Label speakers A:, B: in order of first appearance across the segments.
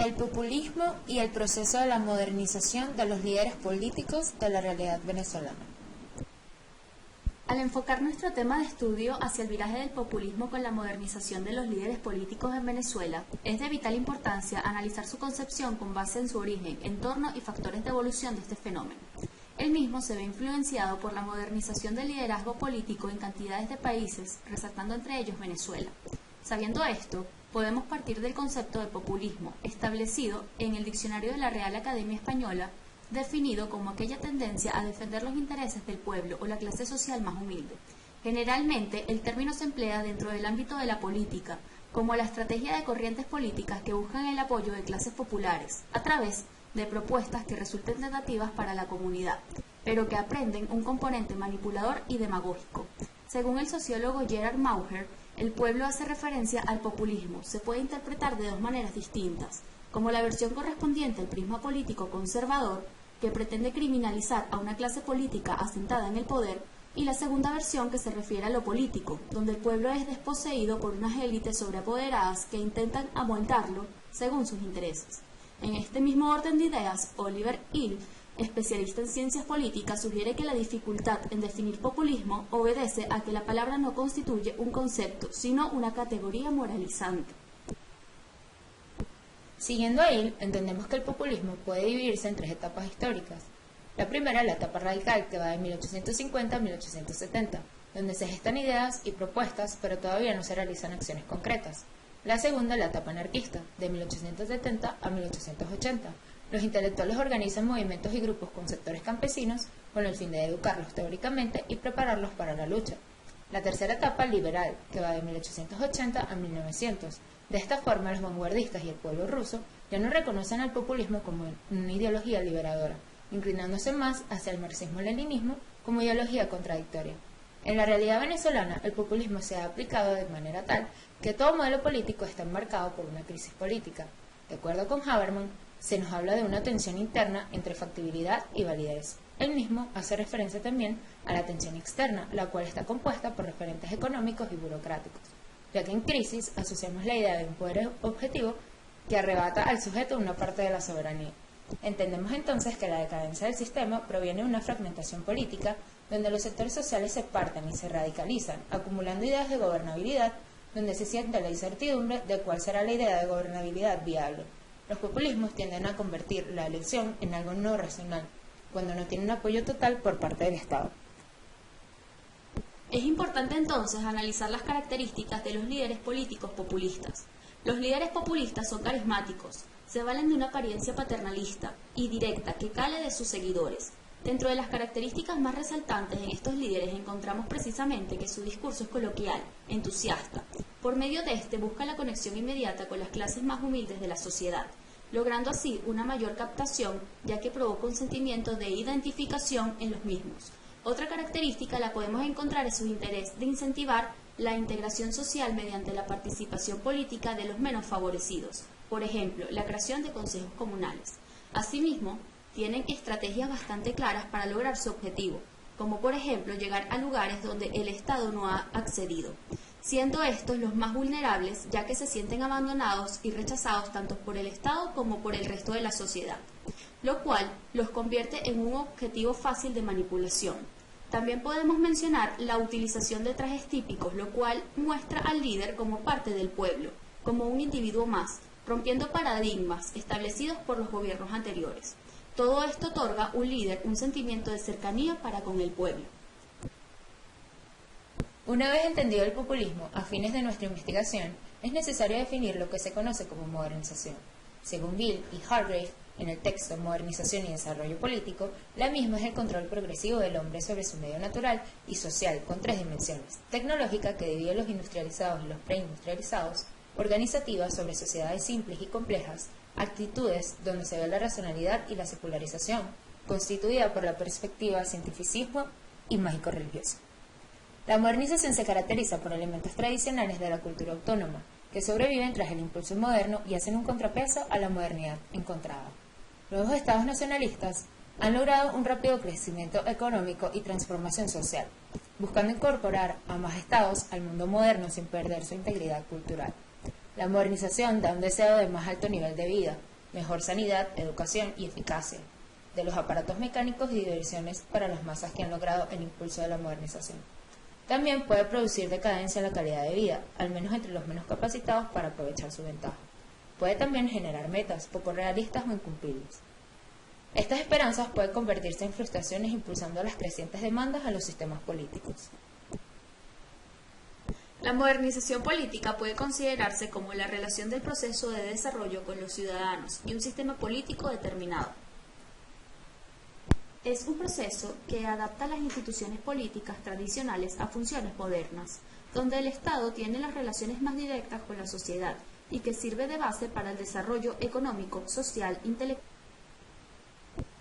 A: El populismo y el proceso de la modernización de los líderes políticos de la realidad venezolana.
B: Al enfocar nuestro tema de estudio hacia el viraje del populismo con la modernización de los líderes políticos en Venezuela, es de vital importancia analizar su concepción con base en su origen, entorno y factores de evolución de este fenómeno. El mismo se ve influenciado por la modernización del liderazgo político en cantidades de países, resaltando entre ellos Venezuela. Sabiendo esto, podemos partir del concepto de populismo, establecido en el diccionario de la Real Academia Española, definido como aquella tendencia a defender los intereses del pueblo o la clase social más humilde. Generalmente, el término se emplea dentro del ámbito de la política, como la estrategia de corrientes políticas que buscan el apoyo de clases populares, a través de propuestas que resulten tentativas para la comunidad, pero que aprenden un componente manipulador y demagógico. Según el sociólogo Gerard Mauger, el pueblo hace referencia al populismo. Se puede interpretar de dos maneras distintas, como la versión correspondiente al prisma político conservador, que pretende criminalizar a una clase política asentada en el poder, y la segunda versión que se refiere a lo político, donde el pueblo es desposeído por unas élites sobreapoderadas que intentan amoldarlo según sus intereses. En este mismo orden de ideas, Oliver Hill, especialista en ciencias políticas, sugiere que la dificultad en definir populismo obedece a que la palabra no constituye un concepto, sino una categoría moralizante.
A: Siguiendo a Hill, entendemos que el populismo puede dividirse en tres etapas históricas. La primera es la etapa radical, que va de 1850 a 1870, donde se gestan ideas y propuestas, pero todavía no se realizan acciones concretas. La segunda es la etapa anarquista, de 1870 a 1880. Los intelectuales organizan movimientos y grupos con sectores campesinos con el fin de educarlos teóricamente y prepararlos para la lucha. La tercera etapa liberal, que va de 1880 a 1900. De esta forma, los vanguardistas y el pueblo ruso ya no reconocen al populismo como una ideología liberadora, inclinándose más hacia el marxismo-leninismo como ideología contradictoria. En la realidad venezolana, el populismo se ha aplicado de manera tal que todo modelo político está enmarcado por una crisis política. De acuerdo con Habermas, se nos habla de una tensión interna entre factibilidad y validez. El mismo hace referencia también a la tensión externa, la cual está compuesta por referentes económicos y burocráticos, ya que en crisis asociamos la idea de un poder objetivo que arrebata al sujeto una parte de la soberanía. Entendemos entonces que la decadencia del sistema proviene de una fragmentación política donde los sectores sociales se parten y se radicalizan, acumulando ideas de gobernabilidad donde se siente la incertidumbre de cuál será la idea de gobernabilidad viable. Los populismos tienden a convertir la elección en algo no racional, cuando no tienen apoyo total por parte del Estado.
B: Es importante entonces analizar las características de los líderes políticos populistas. Los líderes populistas son carismáticos, se valen de una apariencia paternalista y directa que cale de sus seguidores. Dentro de las características más resaltantes en estos líderes encontramos precisamente que su discurso es coloquial, entusiasta. Por medio de este busca la conexión inmediata con las clases más humildes de la sociedad, logrando así una mayor captación, ya que provoca un sentimiento de identificación en los mismos. Otra característica la podemos encontrar en su interés de incentivar la integración social mediante la participación política de los menos favorecidos, por ejemplo, la creación de consejos comunales. Asimismo, tienen estrategias bastante claras para lograr su objetivo, como por ejemplo llegar a lugares donde el Estado no ha accedido, siendo estos los más vulnerables ya que se sienten abandonados y rechazados tanto por el Estado como por el resto de la sociedad, lo cual los convierte en un objetivo fácil de manipulación. También podemos mencionar la utilización de trajes típicos, lo cual muestra al líder como parte del pueblo, como un individuo más, rompiendo paradigmas establecidos por los gobiernos anteriores. Todo esto otorga un líder un sentimiento de cercanía para con el pueblo.
A: Una vez entendido el populismo, a fines de nuestra investigación, es necesario definir lo que se conoce como modernización. Según Gill y Hargrave, en el texto Modernización y Desarrollo Político, la misma es el control progresivo del hombre sobre su medio natural y social con tres dimensiones: tecnológica, que divide los industrializados y los preindustrializados; organizativa, sobre sociedades simples y complejas; actitudes, donde se ve la racionalidad y la secularización, constituida por la perspectiva cientificismo y mágico-religioso. La modernización se caracteriza por elementos tradicionales de la cultura autónoma, que sobreviven tras el impulso moderno y hacen un contrapeso a la modernidad encontrada. Los estados nacionalistas han logrado un rápido crecimiento económico y transformación social, buscando incorporar a más estados al mundo moderno sin perder su integridad cultural. La modernización da un deseo de más alto nivel de vida, mejor sanidad, educación y eficacia de los aparatos mecánicos y diversiones para las masas que han logrado el impulso de la modernización. También puede producir decadencia en la calidad de vida, al menos entre los menos capacitados para aprovechar su ventaja. Puede también generar metas poco realistas o incumplibles. Estas esperanzas pueden convertirse en frustraciones impulsando las crecientes demandas a los sistemas políticos.
B: La modernización política puede considerarse como la relación del proceso de desarrollo con los ciudadanos y un sistema político determinado. Es un proceso que adapta las instituciones políticas tradicionales a funciones modernas, donde el Estado tiene las relaciones más directas con la sociedad y que sirve de base para el desarrollo económico, social, intelectual.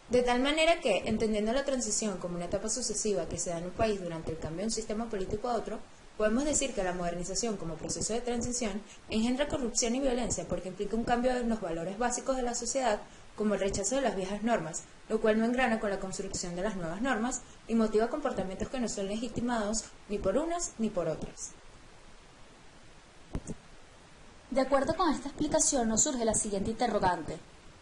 A: De tal manera que, entendiendo la transición como una etapa sucesiva que se da en un país durante el cambio de un sistema político a otro, podemos decir que la modernización como proceso de transición engendra corrupción y violencia porque implica un cambio en los valores básicos de la sociedad, como el rechazo de las viejas normas, lo cual no engrana con la construcción de las nuevas normas y motiva comportamientos que no son legitimados ni por unas ni por otras.
B: De acuerdo con esta explicación nos surge la siguiente interrogante.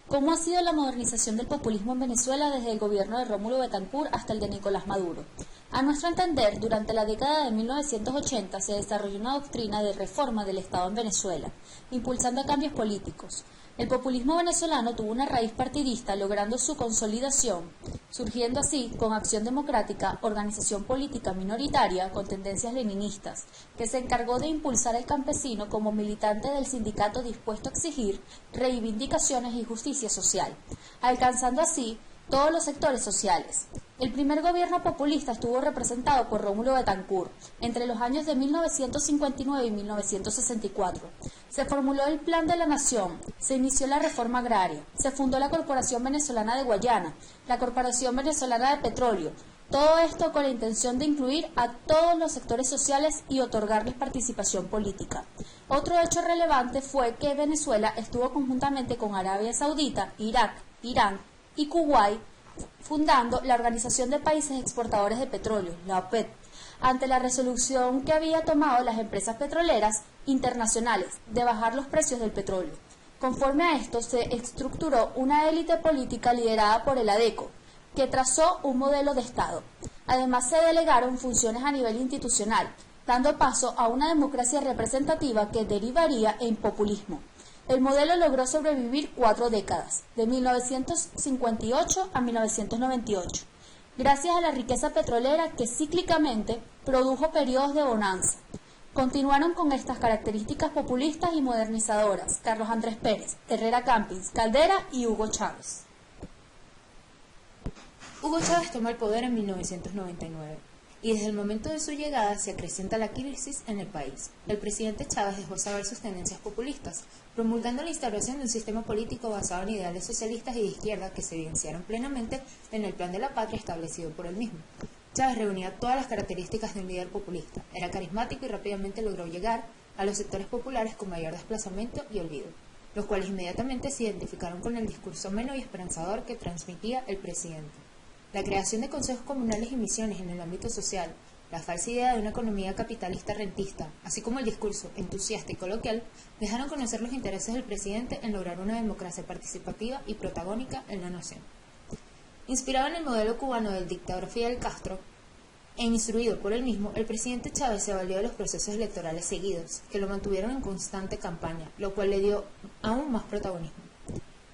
B: ¿Cómo ha sido la modernización del populismo en Venezuela desde el gobierno de Rómulo Betancourt hasta el de Nicolás Maduro? A nuestro entender, durante la década de 1980 se desarrolló una doctrina de reforma del Estado en Venezuela, impulsando cambios políticos. El populismo venezolano tuvo una raíz partidista, logrando su consolidación, surgiendo así, con Acción Democrática, organización política minoritaria con tendencias leninistas, que se encargó de impulsar al campesino como militante del sindicato dispuesto a exigir reivindicaciones y justicia social, alcanzando así todos los sectores sociales. El primer gobierno populista estuvo representado por Rómulo Betancourt entre los años de 1959 y 1964. Se formuló el Plan de la Nación, se inició la reforma agraria, se fundó la Corporación Venezolana de Guayana, la Corporación Venezolana de Petróleo, todo esto con la intención de incluir a todos los sectores sociales y otorgarles participación política. Otro hecho relevante fue que Venezuela estuvo conjuntamente con Arabia Saudita, Irak, Irán y Kuwait fundando la Organización de Países Exportadores de Petróleo, la OPEP, ante la resolución que había tomado las empresas petroleras internacionales de bajar los precios del petróleo. Conforme a esto, se estructuró una élite política liderada por el ADECO, que trazó un modelo de Estado. Además, se delegaron funciones a nivel institucional, dando paso a una democracia representativa que derivaría en populismo. El modelo logró sobrevivir 4 décadas, de 1958 a 1998, gracias a la riqueza petrolera que cíclicamente produjo periodos de bonanza. Continuaron con estas características populistas y modernizadoras Carlos Andrés Pérez, Herrera Campins, Caldera y Hugo Chávez.
A: Hugo Chávez toma el poder en 1999. Y desde el momento de su llegada se acrecienta la crisis en el país. El presidente Chávez dejó saber sus tendencias populistas, promulgando la instauración de un sistema político basado en ideales socialistas y de izquierda que se evidenciaron plenamente en el Plan de la Patria establecido por él mismo. Chávez reunía todas las características de un líder populista, era carismático y rápidamente logró llegar a los sectores populares con mayor desplazamiento y olvido, los cuales inmediatamente se identificaron con el discurso ameno y esperanzador que transmitía el presidente. La creación de consejos comunales y misiones en el ámbito social, la falsa idea de una economía capitalista rentista, así como el discurso entusiasta y coloquial, dejaron conocer los intereses del presidente en lograr una democracia participativa y protagónica en la nación. Inspirado en el modelo cubano del dictador Fidel Castro, e instruido por él mismo, el presidente Chávez se valió de los procesos electorales seguidos, que lo mantuvieron en constante campaña, lo cual le dio aún más protagonismo.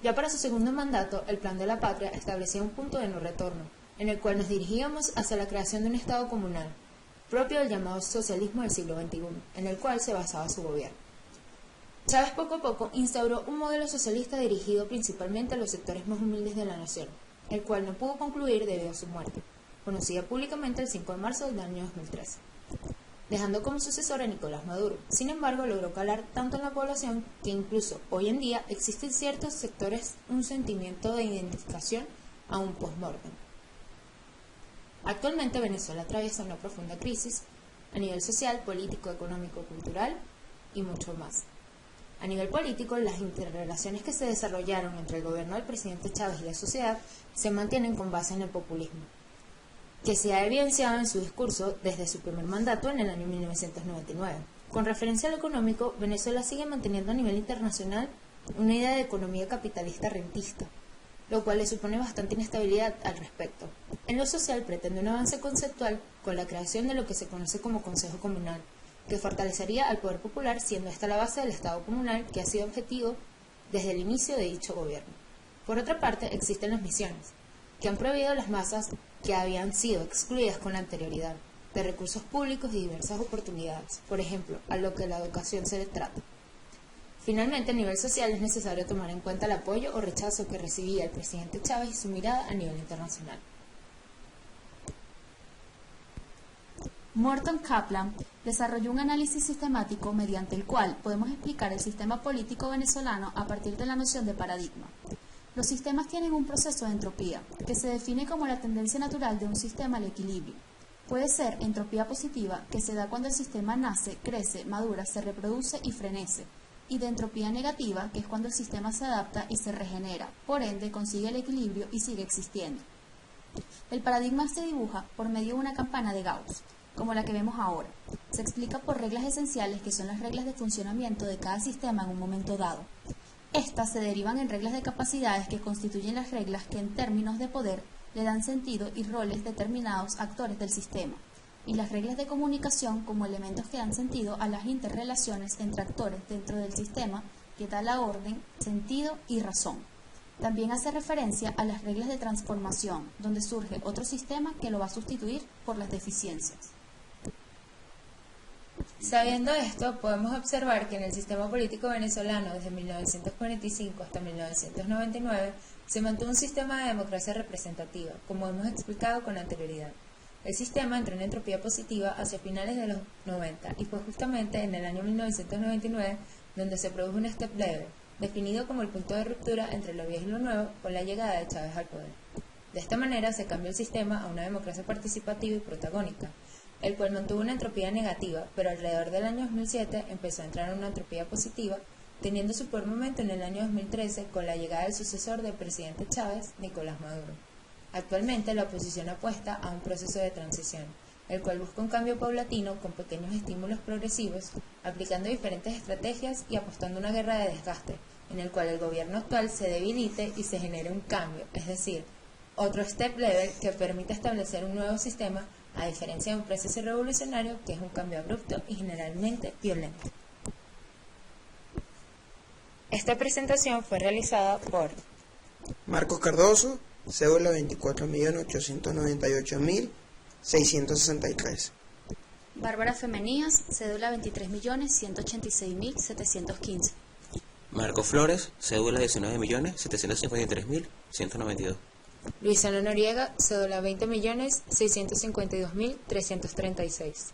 A: Ya para su segundo mandato, el Plan de la Patria establecía un punto de no retorno, en el cual nos dirigíamos hacia la creación de un Estado comunal, propio del llamado socialismo del siglo XXI, en el cual se basaba su gobierno. Chávez poco a poco instauró un modelo socialista dirigido principalmente a los sectores más humildes de la nación, el cual no pudo concluir debido a su muerte, conocida públicamente el 5 de marzo del año 2013. Dejando como sucesor a Nicolás Maduro. Sin embargo, logró calar tanto en la población que incluso hoy en día existe en ciertos sectores un sentimiento de identificación a un post-mortem. Actualmente Venezuela atraviesa una profunda crisis a nivel social, político, económico, cultural y mucho más. A nivel político, las interrelaciones que se desarrollaron entre el gobierno del presidente Chávez y la sociedad se mantienen con base en el populismo, que se ha evidenciado en su discurso desde su primer mandato en el año 1999. Con referencia a lo económico, Venezuela sigue manteniendo a nivel internacional una idea de economía capitalista rentista, lo cual le supone bastante inestabilidad al respecto. En lo social pretende un avance conceptual con la creación de lo que se conoce como Consejo Comunal, que fortalecería al poder popular, siendo esta la base del Estado comunal que ha sido objetivo desde el inicio de dicho gobierno. Por otra parte, existen las misiones, que han prohibido a las masas que habían sido excluidas con anterioridad de recursos públicos y diversas oportunidades, por ejemplo, a lo que la educación se le trata. Finalmente, a nivel social es necesario tomar en cuenta el apoyo o rechazo que recibía el presidente Chávez y su mirada a nivel internacional.
B: Morton Kaplan desarrolló un análisis sistemático mediante el cual podemos explicar el sistema político venezolano a partir de la noción de paradigma. Los sistemas tienen un proceso de entropía, que se define como la tendencia natural de un sistema al equilibrio. Puede ser entropía positiva, que se da cuando el sistema nace, crece, madura, se reproduce y frenece, y de entropía negativa, que es cuando el sistema se adapta y se regenera, por ende consigue el equilibrio y sigue existiendo. El paradigma se dibuja por medio de una campana de Gauss, como la que vemos ahora. Se explica por reglas esenciales, que son las reglas de funcionamiento de cada sistema en un momento dado. Estas se derivan en reglas de capacidades, que constituyen las reglas que en términos de poder le dan sentido y roles determinados actores del sistema, y las reglas de comunicación como elementos que dan sentido a las interrelaciones entre actores dentro del sistema, que da la orden, sentido y razón. También hace referencia a las reglas de transformación, donde surge otro sistema que lo va a sustituir por las deficiencias.
A: Sabiendo esto, podemos observar que en el sistema político venezolano desde 1945 hasta 1999 se mantuvo un sistema de democracia representativa, como hemos explicado con anterioridad. El sistema entró en entropía positiva hacia finales de los 90 y fue justamente en el año 1999 donde se produjo un step level, definido como el punto de ruptura entre lo viejo y lo nuevo con la llegada de Chávez al poder. De esta manera se cambió el sistema a una democracia participativa y protagónica, el cual mantuvo una entropía negativa, pero alrededor del año 2007 empezó a entrar en una entropía positiva, teniendo su peor momento en el año 2013 con la llegada del sucesor del presidente Chávez, Nicolás Maduro. Actualmente la oposición apuesta a un proceso de transición, el cual busca un cambio paulatino con pequeños estímulos progresivos, aplicando diferentes estrategias y apostando a una guerra de desgaste, en el cual el gobierno actual se debilite y se genere un cambio, es decir, otro step level que permita establecer un nuevo sistema, a diferencia de un proceso revolucionario que es un cambio abrupto y generalmente violento. Esta presentación fue realizada por
C: Marcos Cardoso, cédula 24.898.663.
B: Bárbara Femenías, cédula 23.186.715.
D: Marco Flores, cédula 19.753.192.
A: Luisana Noriega, cédula 20.652.336.